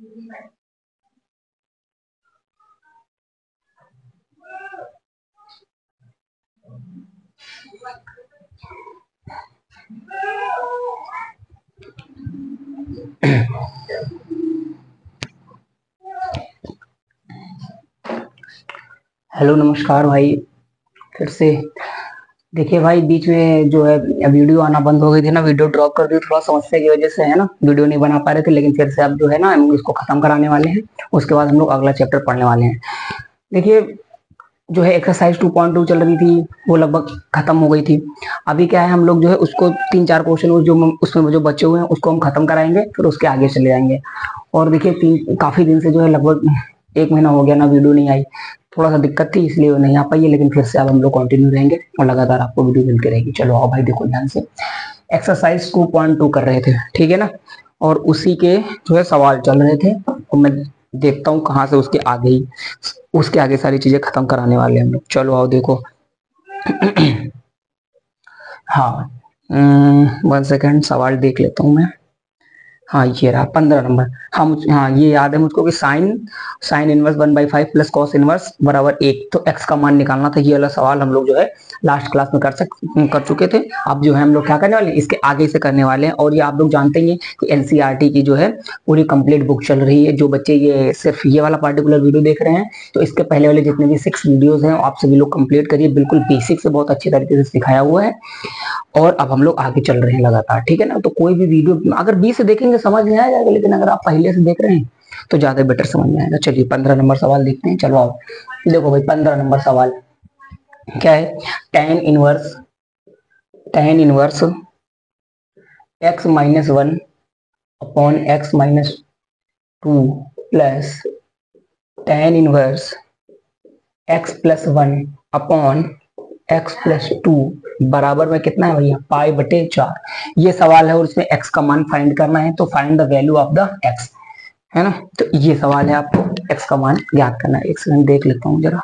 Hello, नमस्कार भाई। फिर से देखिए भाई, बीच में जो है वीडियो आना बंद हो गई थी ना, वीडियो ड्रॉप कर दी थोड़ा समस्या की वजह से, है ना। वीडियो नहीं बना पा रहे थे, लेकिन फिर से अब जो है ना हम इसको खत्म कराने वाले हैं। उसके बाद हम लोग अगला चैप्टर पढ़ने वाले हैं। देखिए, जो है एक्सरसाइज 2.2 चल रही थी, वो लगभग खत्म हो गई थी। अभी क्या है, हम लोग जो है उसको 3-4 क्वेश्चन जो उसमें जो बचे हुए हैं उसको हम खत्म कराएंगे, फिर उसके आगे चले जाएंगे। और देखिए, काफी दिन से जो है लगभग 1 महीना हो गया ना, वीडियो नहीं आई। थोड़ा सा दिक्कत थी, इसलिए वो नहीं आ पाई है, लेकिन फिर से अब हम लोग कंटिन्यू रहेंगे और लगातार आपको वीडियो मिलती रहेगी। चलो आओ भाई, देखो ध्यान से। एक्सरसाइज 2.2 कर रहे थे, ठीक है ना। और उसी के जो है सवाल चल रहे थे, और मैं देखता हूँ कहाँ से उसके आगे सारी चीजें खत्म कराने वाले हैं हम लोग। चलो आओ देखो। हाँ, 1 सेकेंड, सवाल देख लेता हूँ मैं। हाँ, ये रहा 15 नंबर। हाँ, ये याद है मुझको कि sine sine inverse 1/5 plus cos inverse बराबर 1। तो एक्स का मान निकालना था। ये वाला सवाल हम लोग जो है लास्ट क्लास में कर चुके थे। अब जो है हम लोग क्या करने वाले हैं, इसके आगे से करने वाले हैं। और ये आप लोग जानते ही हैं कि एनसीईआरटी की जो है पूरी कंप्लीट बुक चल रही है। जो बच्चे ये सिर्फ ये वाला पार्टिकुलर वीडियो देख रहे हैं, तो इसके पहले वाले जितने भी 6 वीडियोज हैं आप सभी लोग कंप्लीट करिए। बिल्कुल बेसिक से बहुत अच्छे तरीके से सिखाया हुआ है। और अब हम लोग आगे चल रहे हैं लगातार, ठीक है ना। तो कोई भी वीडियो अगर 20 से देखेंगे समझ नहीं आ जाएगा, लेकिन अगर आप पहले से देख रहे हैं तो ज्यादा बेटर समझ में आएगा। चलिए 15 नंबर सवाल देखते हैं। चलो आओ देखो भाई, 15 नंबर सवाल क्या है। Tan inverse x-1 upon x-2 plus tan inverse x+1 upon x+2 बराबर में कितना है भैया, पाई/4। ये सवाल है और इसमें x का मान फाइंड करना है, तो find the value of the x, है ना। तो ये सवाल है, आपको x का मान ज्ञात करना है। एक सेकंड देख लेता हूँ जरा,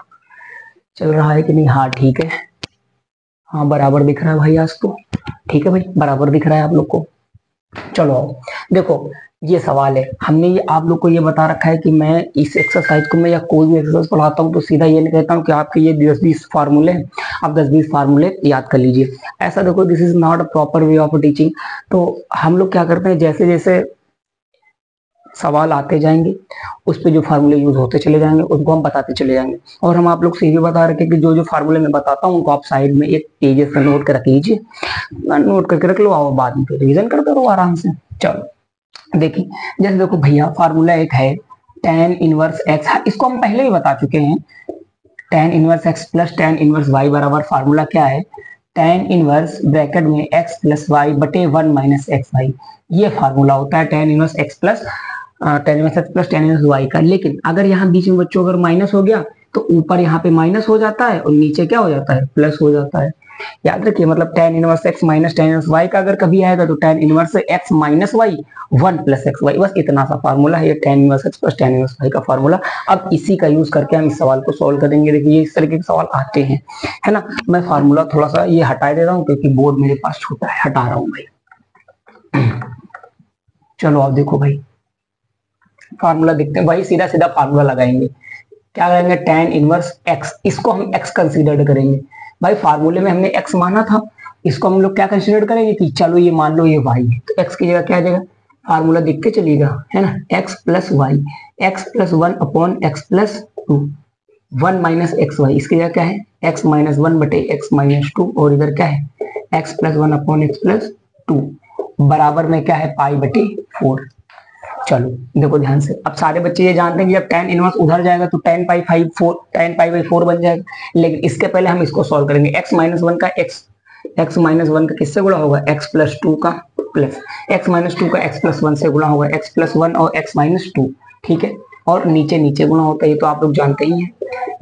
चल रहा है कि नहीं। हाँ ठीक है, हाँ बराबर दिख रहा है भाई आज तो। ठीक है भाई, बराबर दिख रहा है आप लोग को। चलो आओ देखो, ये सवाल है। हमने ये आप लोग को ये बता रखा है कि मैं इस एक्सरसाइज को मैं या कोई भी एक्सरसाइज पढ़ाता हूँ तो सीधा ये नहीं कहता हूँ कि आपके ये 10-20 फार्मूले हैं, आप 10-20 फार्मूले याद कर लीजिए। ऐसा देखो, this is not a proper way of teaching. तो हम लोग क्या करते हैं, जैसे जैसे सवाल आते जाएंगे उस पे जो फार्मूले यूज होते चले जाएंगे उनको हम बताते चले जाएंगे। और हम आप लोग से ये बता रखे कि जो जो फार्मूले मैं बताता हूँ उनको आप साइड में एक पेजेस पे नोट कर रख लीजिए, नोट करके रख लो, आओ बाद में रिविजन करते रहो आराम से। चलो देखिए, जैसे देखो भैया, फार्मूला एक है tan−1x, इसको हम पहले ही बता चुके हैं। tan−1x प्लस tan−1y बराबर फार्मूला क्या है, tan−1 ब्रैकेट में x प्लस वाई बटे 1 माइनस एक्स वाई। ये फार्मूला होता है tan−1x plus tan−1x plus tan−1y का। लेकिन अगर यहाँ बीच में बच्चों अगर माइनस हो गया तो ऊपर यहाँ पे माइनस हो जाता है और नीचे क्या हो जाता है, प्लस हो जाता है। याद रखिए, मतलब tan−1x माइनस tan−1y का अगर कभी आएगा तो tan−1x minus Y 1 plus X Y, बस इतना सा फार्मूला है ये tan−1x प्लस tan−1y का फार्मूला। अब इसी का यूज करके हम इस सवाल को सॉल्व करेंगे। देखिए, ये इस तरीके के सवाल आते हैं, है ना। मैं फार्मूला थोड़ा सा ये हटा दे रहा हूँ क्योंकि बोर्ड मेरे पास छोटा है, हटा रहा हूँ भाई। चलो आप देखो भाई, फार्मूला देखते हैं भाई, सीधा सीधा फार्मूला लगाएंगे। क्या करेंगे, tan−1x, इसको हम x कंसीडर करेंगे। भाई फार्मूले में हमने x माना था, इसको हम लोग क्या कंसीडर करेंगे कि चलो ये मान लो ये y है, तो x की जगह क्या आ जाएगा, फार्मूला देख के चलिएगा, है ना। x plus Y, x+1 upon x+2, 1 minus X Y. इसकी जगह क्या है, x-1 बटे x-2, और इधर क्या है x+1 अपॉन x+2 बराबर में क्या है, पाई/4। चलो देखो ध्यान से, अब सारे बच्चे ये जानते हैं कि जब tan−1 उधर जाएगा तो tan पाई/4 बन जाएगा। लेकिन इसके पहले हम इसको सॉल्व करेंगे। x-1 का किससे गुणा होगा, x+2 का, प्लस x-2 का x+1 से गुणा होगा, x+1 और x-2, ठीक है। और नीचे नीचे गुणा होता है, ये तो आप लोग जानते ही हैं,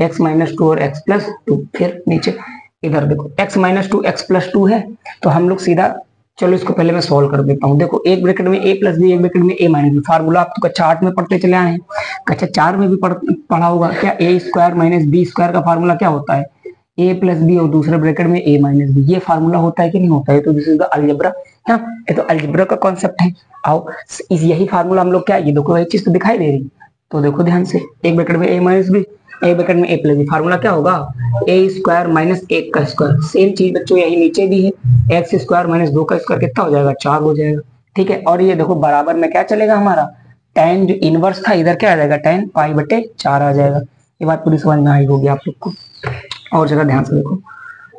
x-2 और x+2। फिर नीचे इधर देखो, x-2 x+2 है, तो हम लोग सीधा, चलो इसको पहले मैं सॉल्व कर देता हूँ। देखो, एक ब्रैकेट में a प्लस बी, एक ब्रैकेट में a माइनस बी। फार्मूला आप तो कक्षा 8 में पढ़ते चले आए हैं, कक्षा 4 में भी पढ़ा होगा। क्या a² माइनस b² का फार्मूला क्या होता है, a प्लस बी और दूसरे ब्रैकेट में a माइनस बी। ये फार्मूला होता है कि नहीं होता है, तो दिस इज द अलजेब्रा है ना। ये तो अलजेब्रा का कॉन्सेप्ट है। आओ इस यही फार्मूला हम लोग क्या, ये देखो एक चीज तो दिखाई दे रही, तो देखो ध्यान से, एक ब्रैकेट में a माइनस बी, एक ब्रैकेट में a प्लस बी, फार्मूला क्या होगा, ए स्क्वायर माइनस एक का स्क्वायर। सेम चीज बच्चों यही नीचे भी है, एक्स स्क्वायर माइनस दो का स्क्वायर कितना हो जाएगा, 4 हो जाएगा। ठीक है, और ये देखो बराबर में क्या चलेगा हमारा, tan जो इनवर्स था इधर क्या आ जाएगा, tan पाई बटे 4 आ जाएगा। ये बात पूरी समझ में आई होगी आप लोग को। और जरा ध्यान से देखो,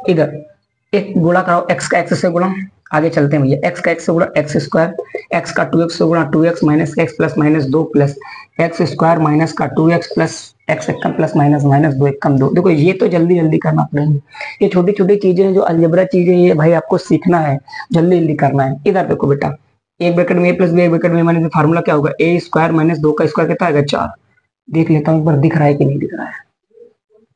इधर एक गुणा कराओ, x का x से गुणा, आगे चलते हैं भैया, x का x से गुणा एक्स स्क्वायर, x का 2x से गुणा 2x minus x plus minus 2 plus x square minus का 2x प्लस x एक कम प्लस माइनस माइनस 2 एक कम 2। देखो ये तो जल्दी जल्दी करना पड़ेगा, ये छोटी छोटी चीजें हैं जो अलजेब्रा चीजें, ये भाई आपको सीखना है, जल्दी जल्दी करना है। इधर देखो बेटा, एक ब्रैकेट में a प्लस बी, एक ब्रैकेट में माइनस, फार्मूला क्या होगा, a स्क्वायर माइनस 2 का स्क्वायर कितना आएगा, 4। देख लेता हूँ एक बार दिख रहा है कि नहीं दिख रहा है,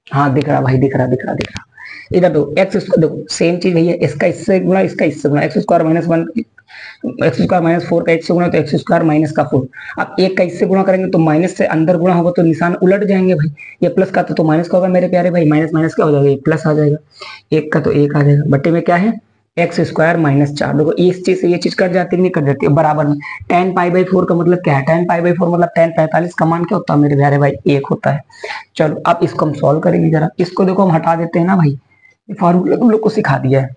हाँ दिख रहा भाई, दिख रहा दिख रहा दिख रहा। इधर दो एक्स स्क्वायर, देखो सेम चीज भैया, इसका इससे गुणा, इसका इससे गुणा, x square minus 1, x square minus 4 का इससे गुणा तो एक्स स्क्वायर माइनस का 4। अब एक का इससे गुणा करेंगे तो माइनस से अंदर गुणा होगा तो निशान उलट जाएंगे भाई, ये प्लस का तो माइनस का होगा मेरे प्यारे भाई, माइनस माइनस क्या हो जाएगा, ये प्लस आ जाएगा, एक का तो एक आ जाएगा, बट्टे में क्या है एक्स स्क्वायर माइनस 4। देखो इस चीज से ये चीज कट जाती है, नहीं कट जाती है, बराबर में tan पाई बाई 4 का मतलब क्या है, tan पाई बाई 4 मतलब tan 45 का मान क्या होता है मेरे प्यारे भाई, एक होता है। चलो अब इसको हम सॉल्व करेंगे, जरा इसको देखो हम हटा देते हैं ना भाई, फॉर्मूला तुम लोग को सिखा दिया है।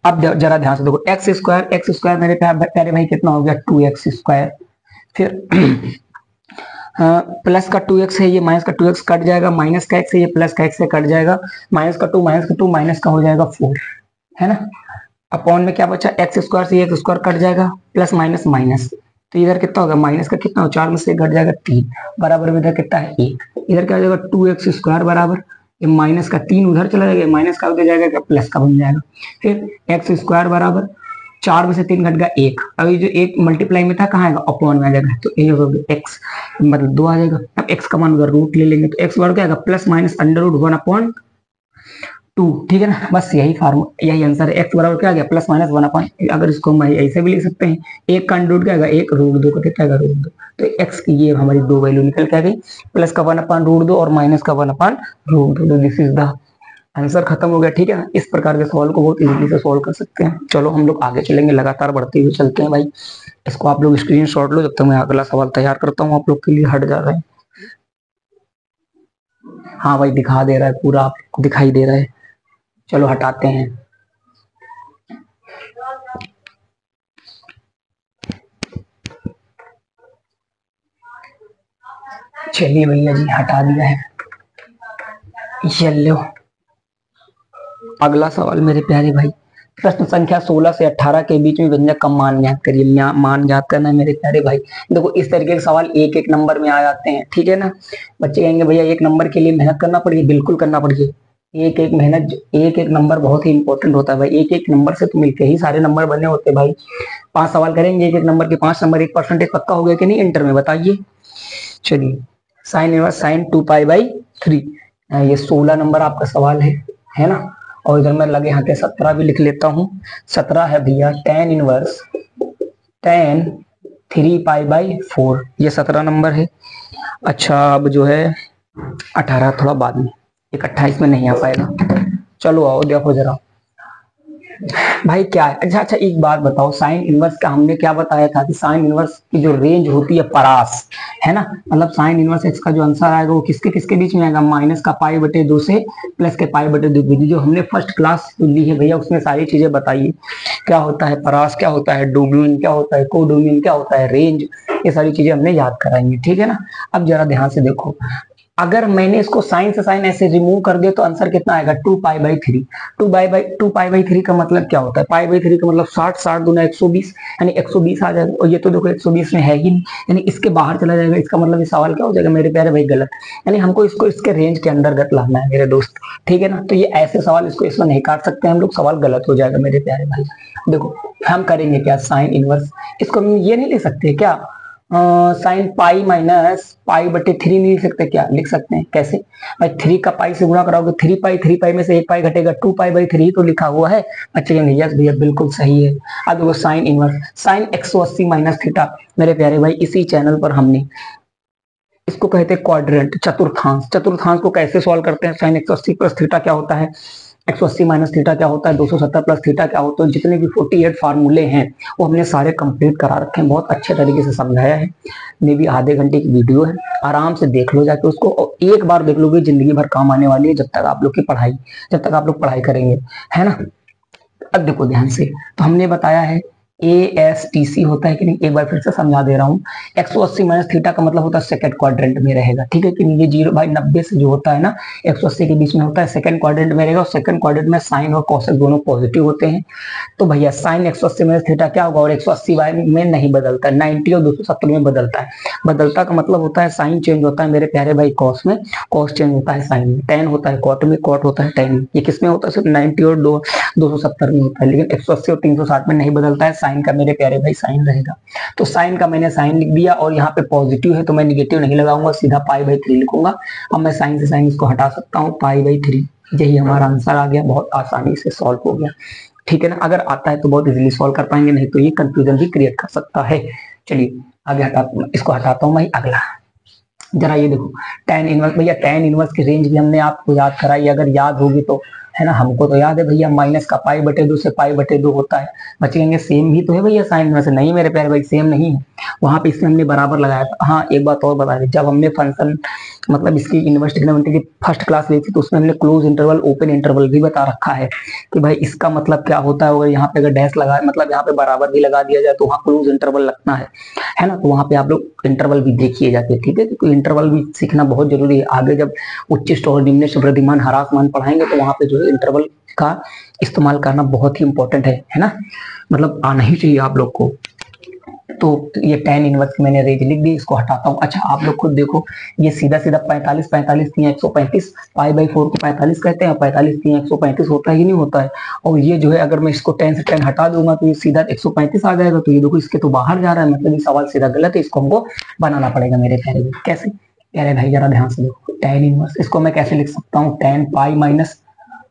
अब जरा ध्यान से देखो, एक्स स्क्वायर मेरे प्यारे भाई कितना हो गया, 2x स्क्वायर, फिर प्लस का 2x है, ये माइनस का 2x कट जाएगा, माइनस का x है, ये प्लस का x से कट जाएगा, माइनस का 2 माइनस का 2 माइनस का हो जाएगा 4, है ना। अपॉन में क्या बचा, एक्स स्क्वायर से एक्स स्क्वायर कट जाएगा, प्लस माइनस माइनस, तो इधर कितना होगा, माइनस का कितना हो, 4 में से घट जाएगा 3, बराबर में इधर कितना है 1, इधर क्या हो जाएगा 2x स्क्वायर बराबर, ये माइनस का 3 उधर चला जाएगा, माइनस का उधर जाएगा क्या, प्लस का बन जाएगा, फिर एक्स स्क्वायर बराबर 4 में से 3 घट गया 1, अभी जो एक मल्टीप्लाई में था कहाँ आएगा, अपॉन में आ जाएगा, तो ये होगा एक्स मतलब 2 आ जाएगा। अब एक्स का मान उधर रूट ले लेंगे, तो एक्स बराबर क्या आएगा, प्लस माइनस अंडर रूट 1/2, ठीक है ना। बस यही फार्मूला, यही आंसर है, एक्स बराबर क्या आ गया, प्लस माइनस 1/, अगर इसको हम ऐसे भी लिख सकते हैं, एक का अंडर रूट क्या आएगा, एक रूट 2 का कितना आएगा, रूट 2, तो एक्स की ये हमारी दो वैल्यू निकल के आ गई, प्लस का 1/√2 और माइनस का 1/√2, तो दिस इज द आंसर, खत्म हो गया, ठीक है ना। इस प्रकार के सवाल को बहुत इजीली से सॉल्व कर सकते हैं। चलो हम लोग आगे चलेंगे, लगातार बढ़ते हुए चलते हैं भाई, इसको आप लोग स्क्रीन शॉट लो, जब तक मैं अगला सवाल तैयार करता हूँ आप लोग के लिए, हट जा रहा है, हाँ भाई दिखा दे रहा है पूरा, आपको दिखाई दे रहा है, चलो हटाते हैं। चलिए भैया जी हटा दिया है, चलो अगला सवाल मेरे प्यारे भाई, प्रश्न संख्या 16 से 18 के बीच में व्यंजक का मान ज्ञात करिए। मान ज्ञात करना है मेरे प्यारे भाई। देखो इस तरीके के सवाल एक एक नंबर में आ जाते हैं, ठीक है ना। बच्चे कहेंगे भैया एक नंबर के लिए मेहनत करना पड़ेगी, बिल्कुल करना पड़ेगी, एक एक मेहनत, एक एक नंबर बहुत ही इंपॉर्टेंट होता है भाई, एक एक नंबर से तो मिलके ही सारे नंबर बने होते हैं भाई। 5 सवाल करेंगे एक एक नंबर के, 5 नंबर, 1% पक्का हो गया कि नहीं इंटर में, बताइए। चलिए साइन इनवर्स साइन 2π/3, ये 16 नंबर आपका सवाल है ना। और इधर मैं लगे हाथे 17 भी लिख लेता हूँ, 17 है भैया tan इनवर्स tan 3π/4, ये 17 नंबर है। अच्छा अब जो है 18 थोड़ा बाद में, एक 28 में नहीं आ पाएगा। चलो आओ देखो जरा भाई क्या है, अच्छा एक बात बताओ, साइन इनवर्स का हमने क्या बताया था कि साइन इनवर्स की जो रेंज होती है परास, है ना, मतलब साइन इनवर्स एक्स का जो आंसर आएगा वो किसके किसके बीच में आएगा, माइनस का π/2 से प्लस के π/2 बीच, जो हमने फर्स्ट क्लास ली है भैया उसमें सारी चीजें बताइए, क्या होता है परास, क्या होता है डोमिन, क्या होता है कोडोमिन, क्या होता है रेंज, ये सारी चीजें हमने याद कराएंगे, ठीक है ना। अब जरा ध्यान से देखो, अगर मैंने इसको साइन से साइन ऐसे रिमूव कर दिया तो आंसर कितना आएगा, 2π/3। 2π/3 का मतलब क्या होता है, π/3 का मतलब 60, 60 दूना 120, यानी 120 आ जाएगा, और ये तो देखो 120 में है ही नहीं, यानी इसके बाहर चला जाएगा, इसका मतलब ये सवाल क्या हो जाएगा मेरे प्यारे भाई, गलत, यानी हमको इसको इसके रेंज के अंतर्गत लाना है मेरे दोस्त, ठीक है ना। तो ये ऐसे सवाल इसको इसमें नहीं काट सकते हम लोग, सवाल गलत हो जाएगा मेरे प्यारे भाई। देखो हम करेंगे क्या, साइन इनवर्स, इसको हम ये नहीं लिख सकते क्या, साइन π-π/3 नहीं लिख सकते क्या, लिख सकते हैं, कैसे भाई, 3 का पाई से गुणा कराओगे 3π में से 1 पाई घटेगा, 2π/3 तो लिखा हुआ है। अच्छा यस भैया बिल्कुल सही है। अब देखो sine inverse, sine 180 minus theta, मेरे प्यारे भाई इसी चैनल पर हमने इसको कहते हैं क्वाड्रेंट, चतुर्थांश, चतुर्थांश को कैसे सॉल्व करते हैं, साइन 180 प्लस थीटा क्या होता है, 180 माइनस थीटा क्या होता है, 270 प्लस थीटा क्या होता है, जितने भी 48 फार्मूले हैं वो हमने सारे कंप्लीट करा रखे हैं, बहुत अच्छे तरीके से समझाया है। मे भी आधे घंटे की वीडियो है, आराम से देख लो जाके उसको, और एक बार देख लोगे जिंदगी भर काम आने वाली है, जब तक आप लोग की पढ़ाई, जब तक आप लोग पढ़ाई करेंगे, है ना। अब देखो ध्यान से, तो हमने बताया है ASTC होता है कि नहीं, एक बार फिर से समझा दे रहा हूँ। 180 माइनस थीटा का मतलब होता है सेकंड क्वाड्रेंट में रहेगा, ठीक है कि नहीं। ये 0 भाई 90 से जो होता है ना 180 के बीच में होता है, सेकंड क्वाड्रेंट में रहेगा, और सेकंड क्वाड्रेंट में साइन और कोसेक दोनों पॉजिटिव होते हैं। तो भैया साइन 180 माइनस थीटा क्या होगा, और 180 में नहीं बदलता है, 90 और 270 में बदलता है। बदलता का मतलब होता है साइन चेंज होता है मेरे प्यारे भाई कॉस में, कॉस चेंज होता है साइन में, टेन होता है कॉट में, कॉट होता है टेन में। ये किसमें होता है, सिर्फ 90 और 270 में होता है, लेकिन 180 और 360 में नहीं बदलता है। साइन का मेरे प्यारे भाई साइन रहेगा, तो साइन का मैंने साइन लिख दिया, और यहाँ पे पॉजिटिव है तो मैं निगेटिव नहीं लगाऊंगा, सीधा पाई/3 लिखूंगा। अब मैं साइन से साइन इसको हटा सकता हूँ, पाई/3, यही हमारा आंसर आ गया, बहुत आसानी से सॉल्व हो गया, ठीक है ना। अगर आता है तो बहुत इजीली सॉल्व कर पाएंगे, नहीं तो ये कंफ्यूजन भी क्रिएट कर सकता है। चलिए आगे इसको हटाता हूँ मैं, अगला जरा ये देखो tan इनवर्स। भैया tan इनवर्स की रेंज भी हमने आपको याद कराई, अगर याद होगी तो, है ना। हमको तो याद है भैया, माइनस का पाई/2 से पाई/2 होता है। बचेंगे सेम ही तो है भैया साइन इनवर्स, नहीं मेरे प्यारे भाई सेम नहीं है, वहां पे इसमें हमने बराबर लगाया था। हाँ एक बात और बता दी, जब हमने फंक्शन मतलब इसकी इनवर्स ट्रिग्नोमेट्री की फर्स्ट क्लास ली थी, तो उसमें हमने क्लोज इंटरवल ओपन इंटरवल भी बता रखा है कि भाई इसका मतलब क्या होता है। यहाँ पे अगर डैश लगा, मतलब यहाँ पे बराबर भी लगा दिया जाए तो वहाँ क्लोज इंटरवल लगना है ना। तो वहां पे आप लोग इंटरवल भी देखिए जाके, ठीक है, क्योंकि इंटरवल भी सीखना बहुत जरूरी है। आगे जब उच्चिष्ट और निम्निष्ट वृद्धिमान ह्रासमान पढ़ाएंगे तो वहां पे जो है इंटरवल का इस्तेमाल करना बहुत ही इंपॉर्टेंट है ना, मतलब आना ही चाहिए आप लोग को। तो ये tan इनवर्स की मैंने रेंज लिख दी, इसको हटाता हूँ। अच्छा आप लोग खुद देखो, ये सीधा सीधा 45 45 3 135, पाई/4 को 45 कहते हैं, 45 3 135 होता है कि नहीं होता है। और ये जो है अगर मैं इसको 10 से 10 हटा दूंगा तो ये सीधा 135 आ जाएगा। तो ये देखो इसके तो बाहर जा रहा है, मतलब ये सवाल सीधा गलत है, इसको हमको बनाना पड़ेगा मेरे प्यारे भाई। कैसे, प्यारे भाई जरा ध्यान से देखो, tan इनवर्स इसको मैं कैसे लिख सकता हूँ, tan पाई माइनस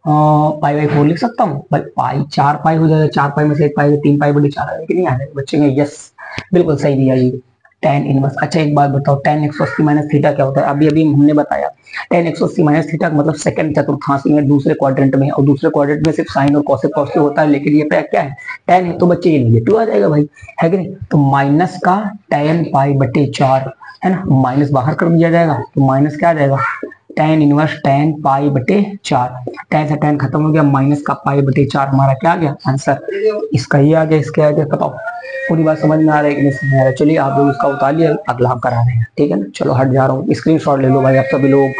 पाई/4 लिख सकता हूँ भाई। पाई 4 पाई हो जाएगा, 4 पाई में से 1 पाई, 3 पाई बड़ी 4 आएगा कि नहीं आ जाएगा बच्चे में, यस बिल्कुल सही दिया जी, tan इनवर्स। अच्छा एक बात बताओ, tan 180 माइनस थीटा क्या होता है, अभी अभी हमने बताया tan 180 माइनस थीटा का मतलब सेकंड चतुर्थांश में, दूसरे क्वाड्रेंट में, और दूसरे क्वाड्रेंट में सिर्फ साइन और कोसेक पॉजिटिव होता है, लेकिन ये क्या है, tan है, तो बच्चे ये निगेटिव आ जाएगा भाई, है कि नहीं। तो माइनस का tan पाई/4 है ना, माइनस बाहर कर दिया जाएगा तो माइनस क्या आ जाएगा, tan इनवर्स tan पाई/4, tan से tan खत्म हो गया, माइनस का पाई/4 हमारा क्या आ गया आंसर, इसका ही आ गया, इसके आ गया। बताओ पूरी बात समझ में आ रहा है कि नहीं समझ आ रहा है। चलिए आप लोग इसका उतारिए, अगला आप करा रहे हैं, ठीक है ना। चलो हट जा रहा हूँ, स्क्रीनशॉट ले लो भाई आप सभी लोग।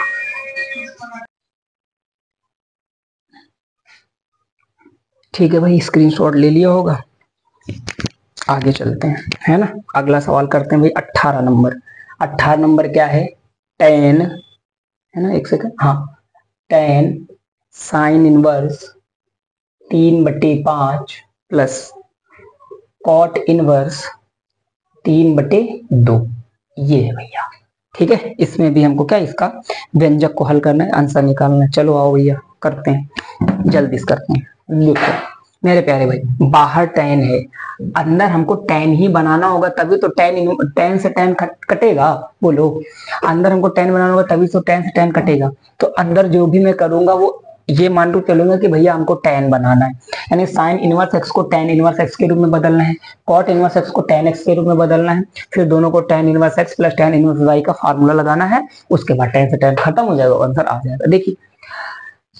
ठीक है भाई स्क्रीनशॉट ले लिया होगा, आगे चलते हैं, है ना। अगला सवाल करते हैं भाई 18 नंबर। 18 नंबर क्या है, tan, है ना, एक सेकंड, हाँ, tan sine inverse 3/5 plus cot inverse 3/2, ये है भैया, ठीक है। इसमें भी हमको क्या, इसका व्यंजक को हल करना है, आंसर निकालना है। चलो आओ भैया करते हैं, जल्दी से करते हैं। देखो मेरे प्यारे भाई, बाहर tan है, अंदर हमको tan ही बनाना होगा, तभी तो tan से tan कटेगा, बोलो। अंदर हमको tan बनाना होगा तभी तो tan से tan कटेगा। तो अंदर जो भी मैं करूंगा वो ये मान लो चलूंगा कि भैया हमको tan बनाना है, यानी साइन इनवर्स x को tan इनवर्स x के रूप में बदलना है, कॉट इनवर्स x को tan x के रूप में बदलना है, फिर दोनों को tan inverse x plus tan inverse y का फार्मूला लगाना है, उसके बाद tan से tan खत्म हो जाएगा, आंसर आ जाएगा। देखिए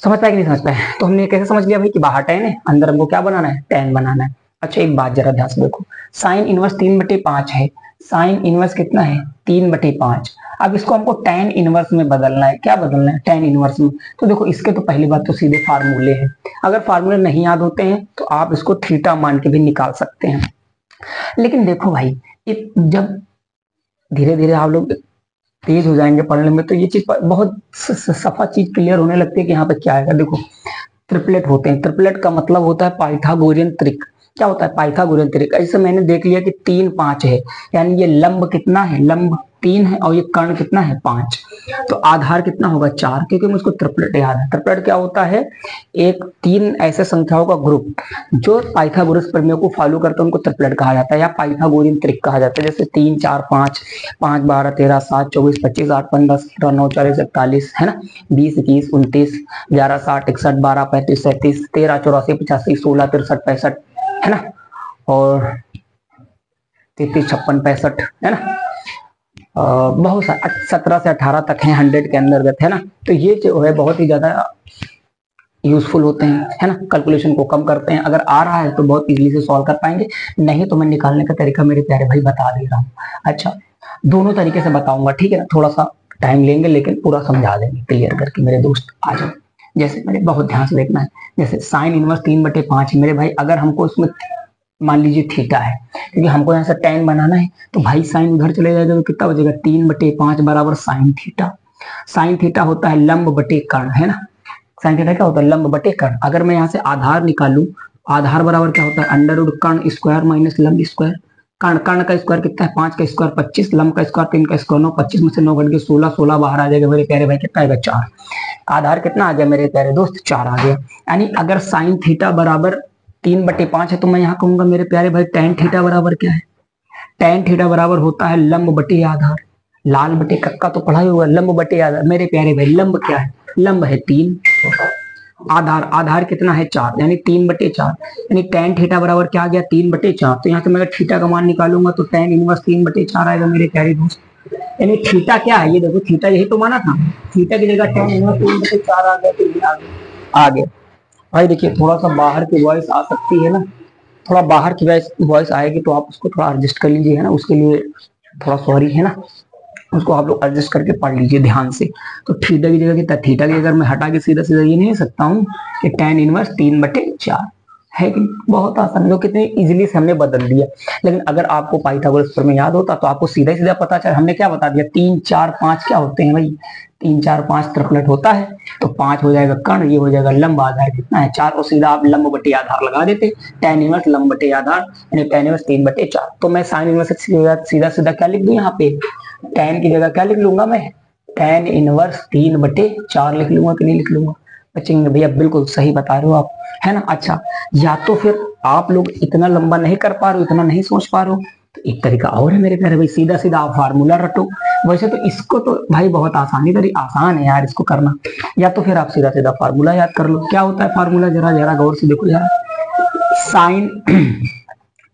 समझ पाए कि नहीं समझ पाए, तो हमने कैसे समझ लिया भाई कि बाहर tan है, अंदर हमको क्या बनाना है, tan बनाना है। अच्छा एक बात जरा ध्यान से देखो, साइन इनवर्स 3/5 है, साइन इनवर्स कितना है 3/5। अब इसको हमको tan इनवर्स में बदलना है, क्या बदलना है, tan इनवर्स में। तो देखो इसके तो पहली बात तो सीधे फार्मूले हैं, अगर फार्मूले नहीं याद होते हैं तो आप इसको थीटा मान के भी निकाल सकते हैं। लेकिन देखो भाई, जब धीरे धीरे आप लोग तेज हो जाएंगे पढ़ने में तो ये चीज बहुत सफा चीज क्लियर होने लगती है कि यहाँ पे क्या आएगा। देखो ट्रिपलेट होते हैं, ट्रिपलेट का मतलब होता है पाइथागोरियन त्रिक, क्या होता है पाइथागोरियन तरीका। इससे मैंने देख लिया कि 3 5 है, यानी ये लंब कितना है, लंब 3 है और ये कर्ण कितना है 5, तो आधार कितना होगा 4, क्योंकि मुझको ट्रिपलेट याद है। ट्रिपलेट क्या होता है, एक 3 ऐसे संख्याओं का ग्रुप जो पाइथागोरस प्रमेय को फॉलो करते हैं उनको ट्रिपलेट कहा जाता है या पाइथागोरियन त्रिक कहा जाता है। जैसे 3 4 5, 5 12 13 7 24 25 8 15 17 9 40 41 है ना, 20 21 29 11 60 61 12 35 37 13 84 85 16 63 65 है ना, और 33 56 65 है ना, बहुत सा 17 से 18 तक है 100 के अंतर्गत है ना। तो ये जो है बहुत ही ज्यादा यूजफुल होते हैं है ना, कैलकुलेशन को कम करते हैं। अगर आ रहा है तो बहुत इजीली से सॉल्व कर पाएंगे, नहीं तो मैं निकालने का तरीका मेरे प्यारे भाई बता दे रहा हूँ। अच्छा, दोनों तरीके से बताऊंगा, ठीक है ना, थोड़ा सा टाइम लेंगे लेकिन पूरा समझा देंगे क्लियर करके मेरे दोस्त। आ जाओ, जैसे मेरे बहुत ध्यान से देखना है, जैसे साइन इनवर्स 3/5 है मेरे भाई। अगर हमको इसमें मान लीजिए थीटा है, क्योंकि हमको यहाँ से tan बनाना है, तो भाई साइन उधर चले जाएगा तो कितना बचेगा 3/5 बराबर साइन थीटा। साइन थीटा होता है लंब बटे कर्ण है ना, साइन थीटा क्या होता है लंब बटे कर्ण। अगर मैं यहाँ से आधार निकालू, आधार बराबर क्या होता है अंडर रूट कर्ण स्क्वायर माइनस लंब स्क्वायर। कर्ण कर्ण का स्क्वायर कितना है 5 का स्क्वायर 25, लंब का स्क्वायर 3 का स्क्वायर 9, 25 में से 9 घट के 16, 16 बाहर आ जाएगा मेरे प्यारे भाई, कितना आएगा 4। आधार कितना आ गया मेरे प्यारे दोस्त 4 आ गया। यानी अगर साइन थीटा बराबर 3/5 है तो मैं यहाँ कहूंगा मेरे प्यारे भाई tan थीटा बराबर क्या है, tan थीटा बराबर होता है लंब बटे आधार। लाल बटे कक्का तो पढ़ा ही होगा, लंब बटे आधार। मेरे प्यारे भाई लंब क्या है, लंब है 3, आधार आधार कितना है 4, यानी 3/4, यानी tan थीटा बराबर क्या आ गया 3/4। तो यहाँ से मैं अगर थीटा का मान निकालूंगा तो tan इनवर्स 3/4 आएगा मेरे प्यारे दोस्त। यानी थीटा क्या है, ये देखो थीटा यही तो माना था, थीटा की जगह tan इनवर्स 3/4 आ गया, तो ये आ गया। भाई देखिए थोड़ा सा बाहर की वॉइस आ सकती है ना, थोड़ा बाहर की वॉइस आएगी तो आप उसको थोड़ा एडजस्ट कर लीजिए है ना, उसके लिए थोड़ा सॉरी है ना, उसको आप लोग एडजस्ट करके पढ़ लीजिए ध्यान से। तो थीटा की जगह कितना, थीटा की अगर मैं हटा के सीधा सीधा ये नहीं सकता हूँ कि tan इनवर्स 3/4 है कि बहुत आसान, जो कितने इजीली से हमने बदल दिया। लेकिन अगर आपको पाइथागोरस प्रमेय याद होता तो आपको सीधा सीधा पता चला। हमने क्या बता दिया 3 4 5 क्या होते हैं भाई, 3 4 5 ट्रिपलेट होता है, तो 5 हो जाएगा कर्ण, ये हो जाएगा लंब, आधार कितना है 4, और सीधा आप लंब बटे आधार लगा देते, tan इनवर्स लंब बटे आधार यानी tan इनवर्स 3/4। तो मैं साइन इनवर्स सीधा सीधा क्या लिख दूं यहाँ पे, tan की जगह क्या लिख लूंगा मैं, tan इनवर्स 3/4 लिख लूंगा कि नहीं लिख लूंगा, बचेंगे भैया बिल्कुल सही बता रहे हो आप है ना। अच्छा, या तो फिर आप लोग इतना लंबा नहीं कर पा रहे हो, इतना नहीं सोच पा रहे हो, तो एक तरीका और है मेरे प्यारे भाई, सीधा सीधा आप फार्मूला रटो। वैसे तो इसको तो भाई बहुत आसान है यार इसको करना, या तो फिर आप सीधा सीधा फार्मूला याद कर लो। क्या होता है फार्मूला, जरा जरा गौर से देखो यार, साइन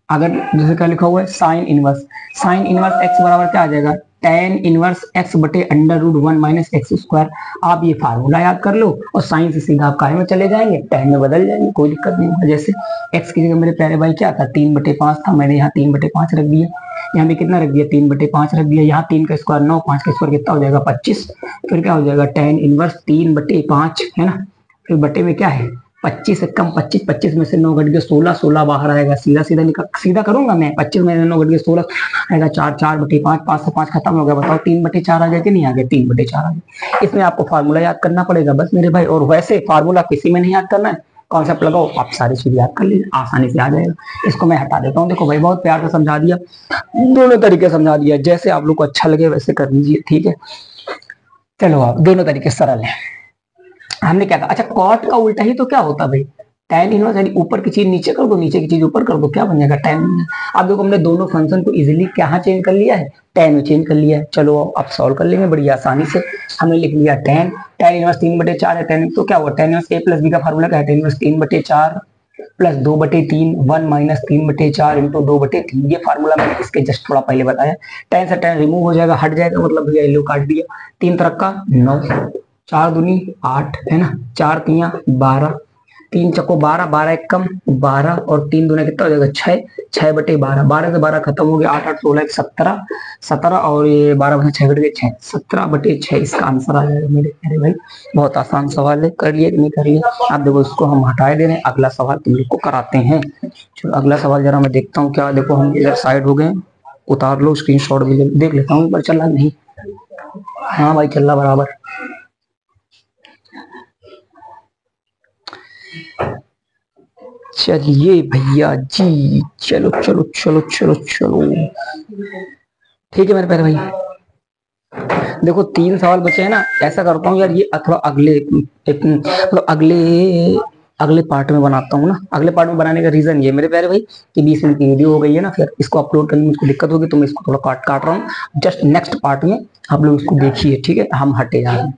अगर जैसे क्या लिखा हुआ है साइन इनवर्स एक्स बराबर क्या आ जाएगा tan इनवर्स x बटे under root 1 minus X square. आप ये फार्मूला याद कर लो और साइन से सीधा आप काय में चले जाएंगे, tan में बदल जाएंगे, कोई दिक्कत नहीं होगा। जैसे x की जगह मेरे प्यारे भाई क्या था 3/5 था, मैंने यहाँ 3/5 रख दिया, यहाँ भी कितना रख दिया 3/5 रख दिया, यहाँ 3 का स्क्वायर 9, 5 का स्क्वायर कितना हो जाएगा 25, फिर क्या हो जाएगा tan इनवर्स 3/5 है ना, फिर बटे में क्या है 25 से कम 25, 25 में से 9 घट के 16, 16 बाहर आएगा, सीधा सीधा निकल सीधा करूंगा मैं, 25 में 9 घट के 16 आएगा 4, 4/5, 5 से 5 खत्म हो गया, बताओ 3/4 आ गया कि नहीं आ गया, 3/4 आ गया। इसमें आपको फार्मूला याद करना पड़ेगा बस मेरे भाई, और वैसे फार्मूला किसी में नहीं याद करना है, कॉन्सेप्ट लगाओ आप सारी चीज याद कर लीजिए, आसानी से आ जाएगा। इसको मैं हटा देता हूँ, देखो भाई बहुत प्यार से समझा दिया, दोनों तरीके समझा दिया, जैसे आप लोग को अच्छा लगे वैसे कर लीजिए, ठीक है। चलो आप दोनों तरीके सरल है। हमने क्या कहा, अच्छा कॉट का उल्टा ही तो क्या होता है भाई, tan इनवर्स, यानी ऊपर की चीज नीचे कर दो, नीचे की चीज ऊपर कर दो, क्या बन जाएगा tan। अब देखो हमने दोनों फंक्शन को इजीली कहाँ चेंज कर लिया है, tan में चेंज कर लिया है। चलो अब सॉल्व कर लेंगे बड़ी आसानी से। हमने लिख लिया tan इनवर्स 3/4 है, tan तो क्या हुआ tan inverse a plus B का फार्मूला क्या है, tan inverse 3/4 plus 2/3 1 minus 3/4 into 2/3, ये फार्मूला मैंने इसके जस्ट थोड़ा पहले बताया। tan से tan रिमूव हो जाएगा, हट जाएगा, मतलब भैया ये लो काट दिया, 3 तरह का 9, 4 दूनी 8 है ना, 4 तिया 12, 3 चक्को 12, 12 एक कम 12, और 3 दूना कितना हो जाएगा 6, 6/12, 12 से 12 खत्म हो गया, 8 8 16 17, 17 और ये 12 में 6 घट गए 6, 17/6 इसका आंसर आ जाएगा मेरे प्यारे भाई। बहुत आसान सवाल है, कर लिए कि नहीं कर लिए। आप देखो इसको हम हटाए दे रहे हैं, अगला सवाल तुम लोग को कराते हैं। चलो अगला सवाल जरा मैं देखता हूँ क्या, देखो हम इधर साइड हो गए, उतार लो स्क्रीनशॉट भी देख लेता हूँ, पर चल रहा नहीं, हाँ भाई चल रहा बराबर। चलिए भैया जी, चलो चलो चलो चलो चलो, ठीक है मेरे प्यारे भाई। देखो 3 सवाल बचे हैं ना, ऐसा करता हूँ यार ये थोड़ा अगले मतलब अगले पार्ट में बनाता हूँ ना। अगले पार्ट में बनाने का रीजन ये मेरे प्यारे भाई कि 20 मिनट की वीडियो हो गई है ना, फिर इसको अपलोड करने में मुझको दिक्कत होगी, तो मैं इसको थोड़ा काट काट रहा हूँ। जस्ट नेक्स्ट पार्ट में आप लोग इसको देखिए, ठीक है, हम हटे जा रहे हैं।